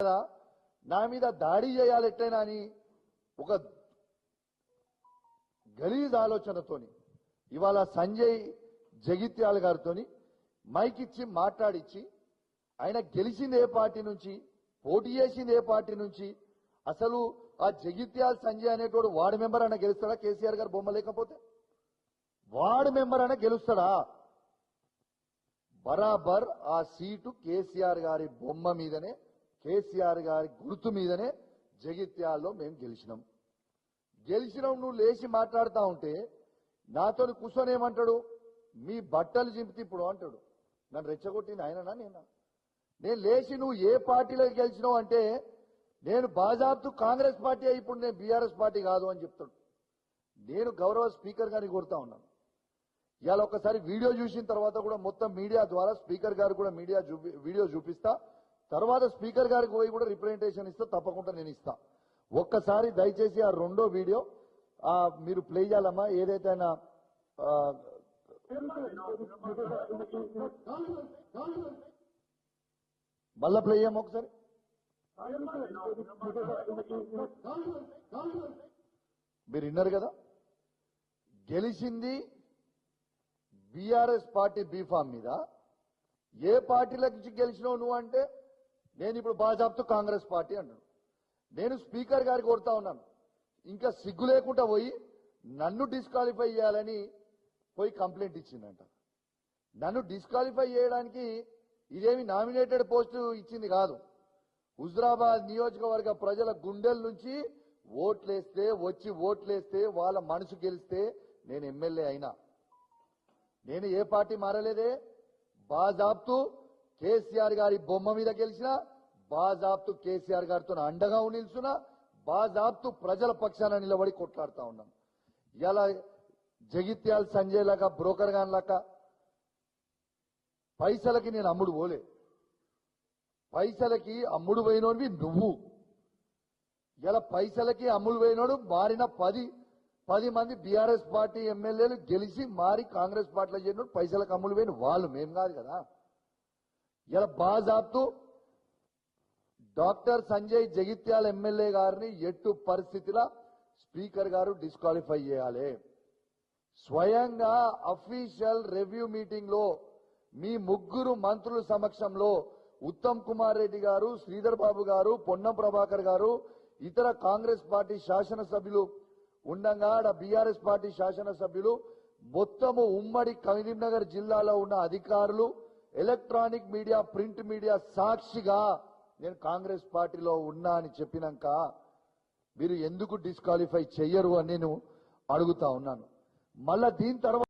నా మీద దాడి చేయాలి ఎట్లయినా అని ఒక గలీజ్ ఆలోచనతోని ఇవాళ సంజయ్ జగిత్యాల గారితోని మైక్ ఇచ్చి మాట్లాడిచ్చి ఆయన గెలిచింది ఏ పార్టీ నుంచి, పోటీ చేసింది ఏ పార్టీ నుంచి, అసలు ఆ జగిత్యాల సంజయ్ అనేటోడు వార్డు మెంబర్ అయినా గెలుస్తాడా? కేసీఆర్ గారు బొమ్మ లేకపోతే వార్డు మెంబర్ అయినా గెలుస్తాడా? బరాబర్ ఆ సీటు కేసీఆర్ గారి బొమ్మ మీదనే, కేసీఆర్ గారి గుర్తు మీదనే జగిత్యాల్లో మేము గెలిచినాం. నువ్వు లేచి మాట్లాడుతా ఉంటే నాతో కూర్చొని ఏమంటాడు, మీ బట్టలు చింపితే ఇప్పుడు అంటాడు. నన్ను రెచ్చగొట్టింది ఆయననా నేనా? నేను లేచి నువ్వు ఏ పార్టీలోకి గెలిచినావు అంటే నేను బాజాబ్తు కాంగ్రెస్ పార్టీ ఇప్పుడు నేను బీఆర్ఎస్ పార్టీ కాదు అని చెప్తాడు. నేను గౌరవ స్పీకర్ గారిని కోరుతా ఉన్నాను, ఇవాళ ఒకసారి వీడియో చూసిన తర్వాత కూడా మొత్తం మీడియా ద్వారా స్పీకర్ గారు కూడా వీడియో చూపిస్తా, తర్వాత స్పీకర్ గారికి పోయి కూడా రిప్రజెంటేషన్ ఇస్తా, తప్పకుండా నేను ఇస్తా. ఒక్కసారి దయచేసి ఆ రెండో వీడియో మీరు ప్లే చేయాలమ్మా. ఏదైతే ఆయన మళ్ళా ప్లే చేయమ్మా ఒకసారి. మీరు విన్నారు కదా, గెలిచింది బీఆర్ఎస్ పార్టీ బీఫామ్ మీద. ఏ పార్టీల నుంచి గెలిచినావు నువ్వు అంటే నేను ఇప్పుడు బాజాబ్తు కాంగ్రెస్ పార్టీ అన్నాడు. నేను స్పీకర్ గారికి కోరుతా ఉన్నాను, ఇంకా సిగ్గు లేకుండా పోయి నన్ను డిస్క్వాలిఫై చేయాలని పోయి కంప్లైంట్ ఇచ్చిందంట. నన్ను డిస్క్వాలిఫై చేయడానికి ఇదేమి నామినేటెడ్ పోస్టు ఇచ్చింది కాదు. హుజురాబాద్ నియోజకవర్గ ప్రజల గుండెల నుంచి ఓట్లేస్తే వాళ్ళ మనసు గెలిస్తే నేను ఎమ్మెల్యే అయినా. నేను ఏ పార్టీ మారలేదే, బాజాబ్తు కేసీఆర్ గారి బొమ్మ మీద గెలిచిన, బాజాబ్తు కేసీఆర్ గారితో అండగా నిల్చున్నా, బాజాబ్తు ప్రజల పక్షాన నిలబడి కొట్లాడుతా ఉన్నాను. ఇలా జగిత్యాల సంజయ్ లాగా బ్రోకర్ గాన్ లాగా పైసలకి నేను అమ్ముడు పోలే. పైసలకి అమ్ముడు పోయినోడివి నువ్వు. ఇలా పైసలకి అమ్ముడు పోయినోడు మారిన 10 మంది బీఆర్ఎస్ పార్టీ ఎమ్మెల్యేలు గెలిచి మారి కాంగ్రెస్ పార్టీలో చేరినోడు పైసలకు అమ్ముడు పోయిన వాళ్ళు, మేం కాదు కదా. ఇలా బాజాబ్తు డాక్టర్ సంజయ్ జగిత్యాల ఎమ్మెల్యే గారిని ఎట్టు పరిస్థితిలో స్పీకర్ గారు డిస్క్వాలిఫై చేయాలి. స్వయంగా అఫీషియల్ రివ్యూ మీటింగ్ లో మీ ముగ్గురు మంత్రుల సమక్షంలో ఉత్తమ్ కుమార్ రెడ్డి గారు, శ్రీధర్ బాబు గారు, పొన్నం ప్రభాకర్ గారు, ఇతర కాంగ్రెస్ పార్టీ శాసనసభ్యులు ఉండగా బీఆర్ఎస్ పార్టీ శాసనసభ్యులు మొత్తము ఉమ్మడి కరీంనగర్ జిల్లాలో ఉన్న అధికారులు, ఎలక్ట్రానిక్ మీడియా, ప్రింట్ మీడియా సాక్షిగా నేను కాంగ్రెస్ పార్టీలో ఉన్నా అని చెప్పినాక మీరు ఎందుకు డిస్క్వాలిఫై చెయ్యరు అని నేను అడుగుతా ఉన్నాను. మళ్ళా దీని తర్వాత